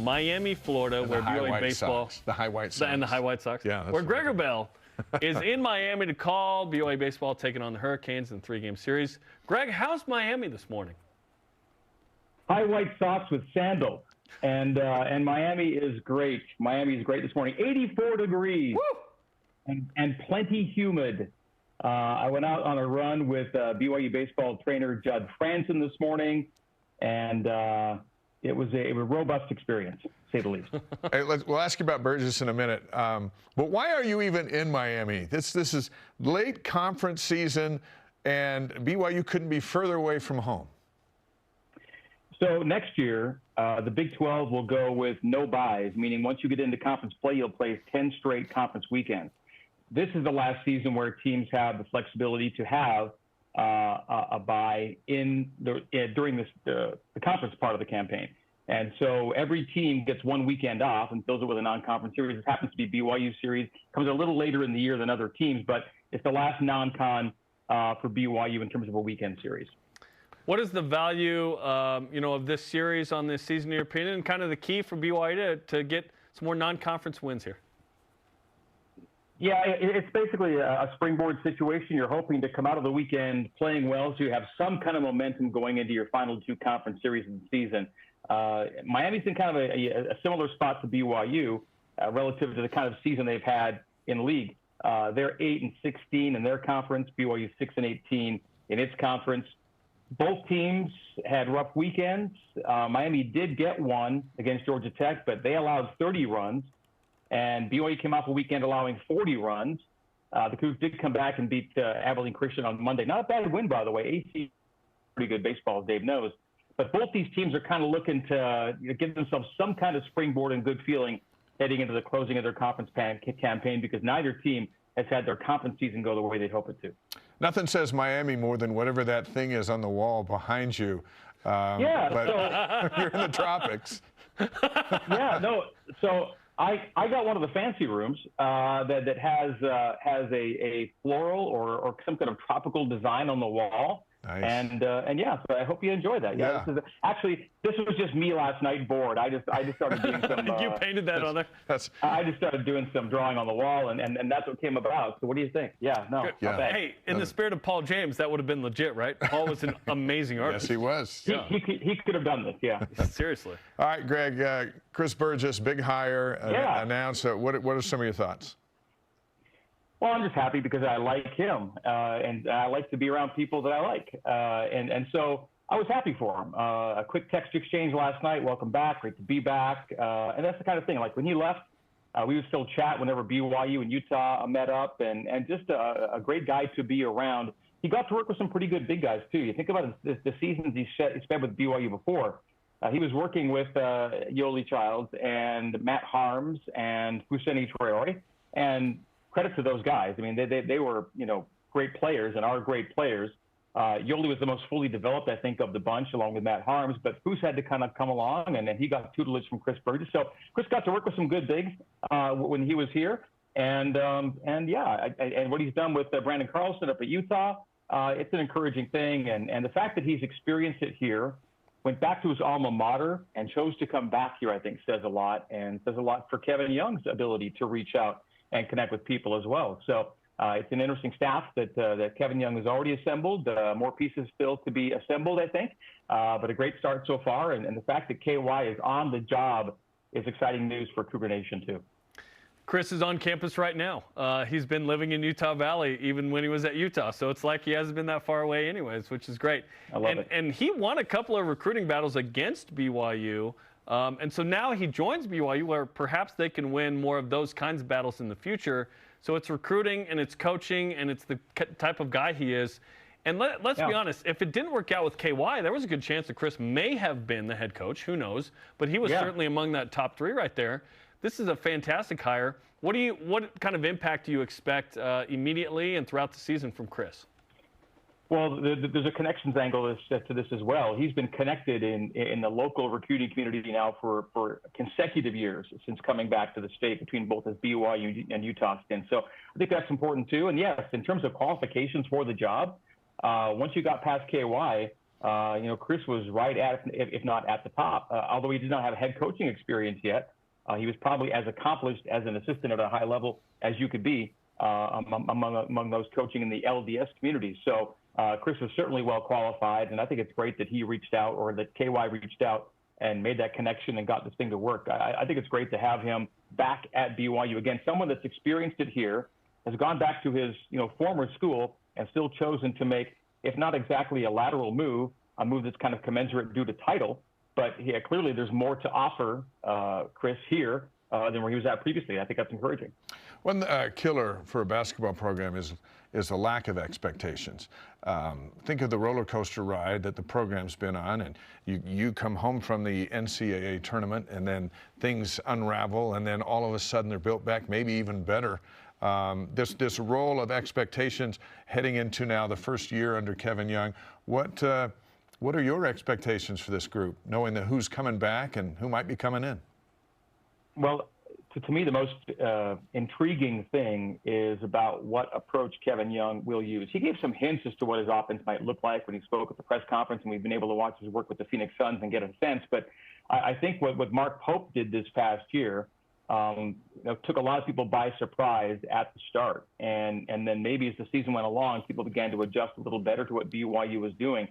Miami, Florida, where BYU Baseball. The High White Sox. And the High White Sox. Yeah. Where Greg Wrubell is in Miami to call BYU Baseball taking on the Hurricanes in a 3-game series. Greg, how's Miami this morning? High White Sox with sandals. And Miami is great. Miami is great this morning. 84 degrees. Woo! And plenty humid. I went out on a run with BYU Baseball trainer Judd Franson this morning, and it was a robust experience, to say the least. Hey, we'll ask you about Burgess in a minute. But why are you even in Miami? This is late conference season, and BYU couldn't be further away from home. So next year, the Big 12 will go with no byes, meaning once you get into conference play, you'll play 10 straight conference weekends. This is the last season where teams have the flexibility to have a bye during the conference part of the campaign. And so every team gets one weekend off and fills it with a non-conference series. It happens to be BYU series. Comes a little later in the year than other teams, but it's the last non-con for BYU in terms of a weekend series. What is the value, of this series on this season, in your opinion, and kind of the key for BYU to get some more non-conference wins here? Yeah, it's basically a springboard situation. You're hoping to come out of the weekend playing well, so you have some kind of momentum going into your final 2 conference series of the season. Miami's in kind of a similar spot to BYU relative to the kind of season they've had in the league. They're 8-16 in their conference. BYU 6-18 in its conference. Both teams had rough weekends. Miami did get one against Georgia Tech, but they allowed 30 runs. And BYU came off a weekend allowing 40 runs. The Cougs did come back and beat Abilene Christian on Monday. Not a bad win, by the way. AC, pretty good baseball, as Dave knows. But both these teams are kind of looking to give themselves some kind of springboard and good feeling heading into the closing of their conference campaign, because neither team has had their conference season go the way they'd hope it to. Nothing says Miami more than whatever that thing is on the wall behind you. But you're in the tropics. Yeah, no. So I got one of the fancy rooms that has a floral or some kind of tropical design on the wall. Nice. And yeah, so I hope you enjoy that. Yeah. This was just me last night, bored. I just started doing some. You painted that on there. I just started doing some drawing on the wall, and that's what came about. So what do you think? Yeah, no. Yeah. Hey, in the spirit of Paul James, that would have been legit, right? Paul was an amazing artist. Yes, he was. He could have done this. Yeah. Seriously. All right, Greg. Chris Burgess, big hire announced. What are some of your thoughts? Well, I'm just happy because I like him, and I like to be around people that I like. And so I was happy for him. A quick text exchange last night, welcome back, great to be back. And that's the kind of thing, like when he left, we would still chat whenever BYU and Utah met up, and just a great guy to be around. He got to work with some pretty good big guys, too. You think about the seasons he spent with BYU before. He was working with Yoli Childs and Matt Harms and Fousseyni Traore, and credit to those guys. I mean, they were, great players and are great players. Yoli was the most fully developed, I think, of the bunch, along with Matt Harms, but Foose had to kind of come along, and then he got tutelage from Chris Burgess. So Chris got to work with some good bigs when he was here. And what he's done with Brandon Carlson up at Utah, it's an encouraging thing. And the fact that he's experienced it here, went back to his alma mater, and chose to come back here, I think says a lot, and says a lot for Kevin Young's ability to reach out and connect with people as well. So it's an interesting staff that Kevin Young has already assembled. More pieces still to be assembled, I think, but a great start so far. And the fact that KY is on the job is exciting news for Cougar Nation, too. Chris is on campus right now. He's been living in Utah Valley even when he was at Utah. So it's like he hasn't been that far away anyways, which is great. I love it. And he won a couple of recruiting battles against BYU. And so now he joins BYU, where perhaps they can win more of those kinds of battles in the future. So it's recruiting and it's coaching and it's the type of guy he is. And let's be honest, if it didn't work out with KY, there was a good chance that Chris may have been the head coach. Who knows? But he was certainly among that top 3 right there. This is a fantastic hire. What kind of impact do you expect immediately and throughout the season from Chris? Well, there's a connections angle to this as well. He's been connected in the local recruiting community now for consecutive years since coming back to the state between both his BYU and Utah stint. So I think that's important too. And yes, in terms of qualifications for the job, once you got past KY, Chris was right at, if not at the top. Although he did not have head coaching experience yet, he was probably as accomplished as an assistant at a high level as you could be among those coaching in the LDS community. So Chris was certainly well qualified, and I think it's great that he reached out, or that KY reached out and made that connection and got this thing to work. I think it's great to have him back at BYU again. Someone that's experienced it here, has gone back to his former school, and still chosen to make, if not exactly a lateral move, a move that's kind of commensurate due to title. But yeah, clearly there's more to offer Chris here than where he was at previously. I think that's encouraging. One killer for a basketball program is a lack of expectations. Think of the roller coaster ride that the program's been on, and you come home from the NCAA tournament, and then things unravel, and then all of a sudden they're built back, maybe even better. This role of expectations heading into now the first year under Kevin Young. What are your expectations for this group, knowing that who's coming back and who might be coming in? Well, to me, the most intriguing thing is about what approach Kevin Young will use. He gave some hints as to what his offense might look like when he spoke at the press conference, and we've been able to watch his work with the Phoenix Suns and get a sense. But I think what Mark Pope did this past year took a lot of people by surprise at the start. And then maybe as the season went along, people began to adjust a little better to what BYU was doing.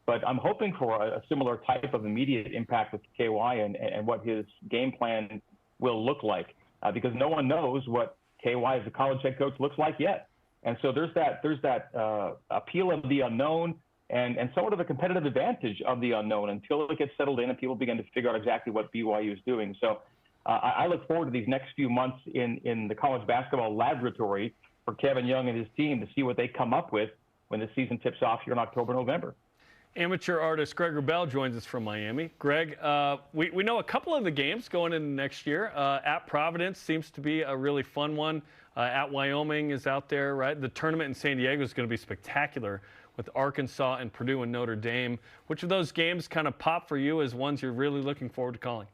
But I'm hoping for a similar type of immediate impact with KY and what his game plan will look like, because no one knows what KY as a college head coach looks like yet. And so there's that appeal of the unknown and somewhat of a competitive advantage of the unknown until it gets settled in and people begin to figure out exactly what BYU is doing. So I look forward to these next few months in the college basketball laboratory for Kevin Young and his team to see what they come up with when the season tips off here in October, November. Amateur artist Greg Wrubell joins us from Miami. Greg, we know a couple of the games going into next year. At Providence seems to be a really fun one. At Wyoming is out there, right? The tournament in San Diego is going to be spectacular with Arkansas and Purdue and Notre Dame. Which of those games kind of pop for you as ones you're really looking forward to calling?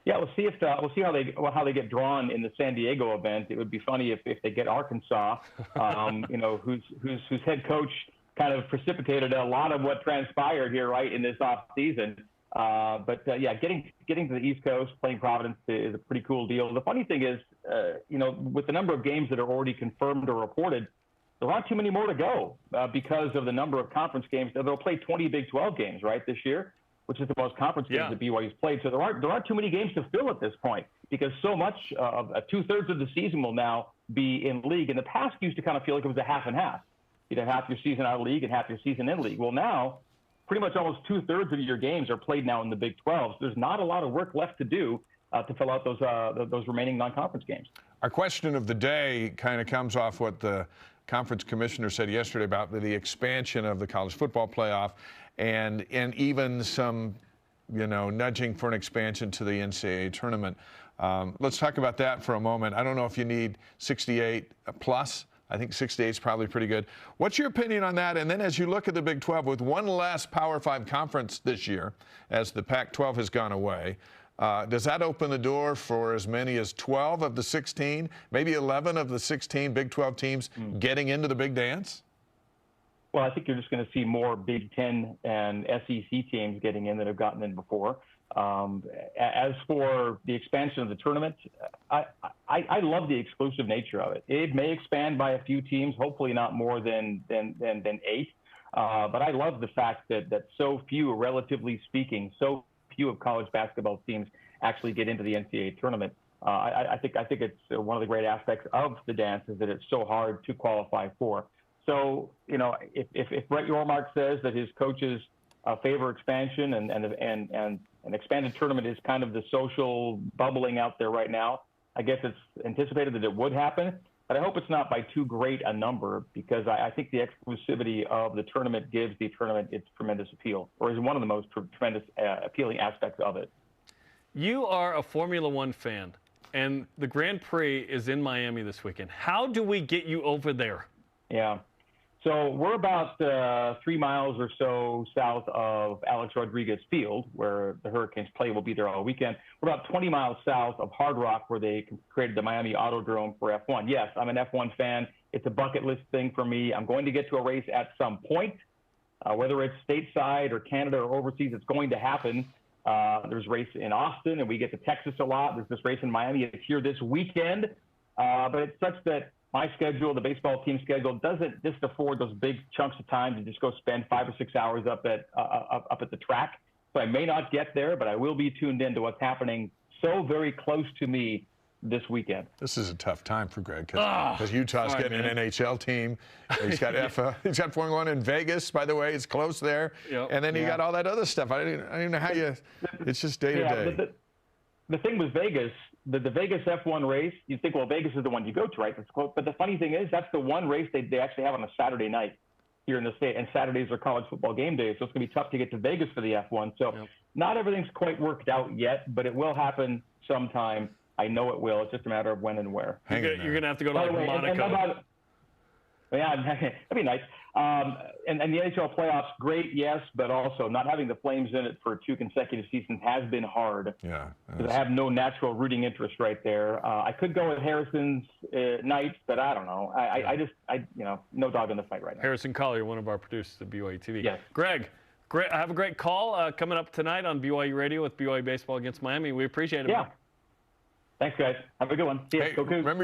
Yeah, we'll see how they get drawn in the San Diego event. It would be funny if they get Arkansas, whose head coach kind of precipitated a lot of what transpired here, right, in this off season. Getting to the East Coast, playing Providence is a pretty cool deal. The funny thing is, with the number of games that are already confirmed or reported, there aren't too many more to go because of the number of conference games. They'll play 20 Big 12 games, right, this year, which is the most conference games that BYU's played. So there aren't too many games to fill at this point because so much of 2/3 of the season will now be in league. In the past, used to kind of feel like it was a half and half. You'd have half your season out of league and half your season in league. Well, now pretty much almost 2/3 of your games are played now in the Big 12. So there's not a lot of work left to do to fill out those remaining non-conference games. Our question of the day kind of comes off what the conference commissioner said yesterday about the expansion of the college football playoff and even some, nudging for an expansion to the NCAA tournament. Let's talk about that for a moment. I don't know if you need 68 plus. I think 68 is probably pretty good. What's your opinion on that? And then as you look at the Big 12 with one less Power 5 conference this year, as the Pac-12 has gone away, does that open the door for as many as 12 of the 16, maybe 11 of the 16 Big 12 teams getting into the big dance? Well, I think you're just going to see more Big 10 and SEC teams getting in that have gotten in before. As for the expansion of the tournament, I love the exclusive nature of it. It may expand by a few teams, hopefully not more than 8. But I love the fact that so few, relatively speaking, so few of college basketball teams actually get into the NCAA tournament. I think it's one of the great aspects of the dance is that it's so hard to qualify for. So, if Brett Yormark says that his coaches favor expansion and an expanded tournament is kind of the social bubbling out there right now, I guess it's anticipated that it would happen. But I hope it's not by too great a number because I think the exclusivity of the tournament gives the tournament its tremendous appeal, or is one of the most tremendous appealing aspects of it. You are a Formula One fan, and the Grand Prix is in Miami this weekend. How do we get you over there? Yeah. So we're about 3 miles or so south of Alex Rodriguez Field, where the Hurricanes play. Will be there all weekend. We're about 20 miles south of Hard Rock, where they created the Miami Autodrome for F1. Yes, I'm an F1 fan. It's a bucket list thing for me. I'm going to get to a race at some point. Whether it's stateside or Canada or overseas, it's going to happen. There's race in Austin, and we get to Texas a lot. There's this race in Miami. It's here this weekend. But it's such that my schedule, the baseball team schedule, doesn't just afford those big chunks of time to just go spend 5 or 6 hours up at the track. So I may not get there, but I will be tuned in to what's happening so very close to me this weekend. This is a tough time for Greg because Utah's getting an NHL team. He's got he's got Formula One in Vegas, by the way. It's close there. Yep. And then you got all that other stuff. I don't even know how you. It's just day to day. The thing with Vegas, the Vegas F1 race, you think, well, Vegas is the one you go to, right? That's close. But the funny thing is, that's the one race they actually have on a Saturday night here in the state, and Saturdays are college football game days, so it's going to be tough to get to Vegas for the F1. So not everything's quite worked out yet, but it will happen sometime. I know it will. It's just a matter of when and where. You're going to have to go to Monaco. Yeah, that'd be nice. And the NHL playoffs, great, yes, but also not having the Flames in it for 2 consecutive seasons has been hard. Yeah. Because I have no natural rooting interest right there. I could go with Harrison's Knights, but I don't know. I just no dog in the fight right now. Harrison Collier, one of our producers at BYUtv. Yes. Greg, have a great call coming up tonight on BYU Radio with BYU Baseball against Miami. We appreciate it. Yeah. Thanks, guys. Have a good one. See ya. Go Cougs. Remember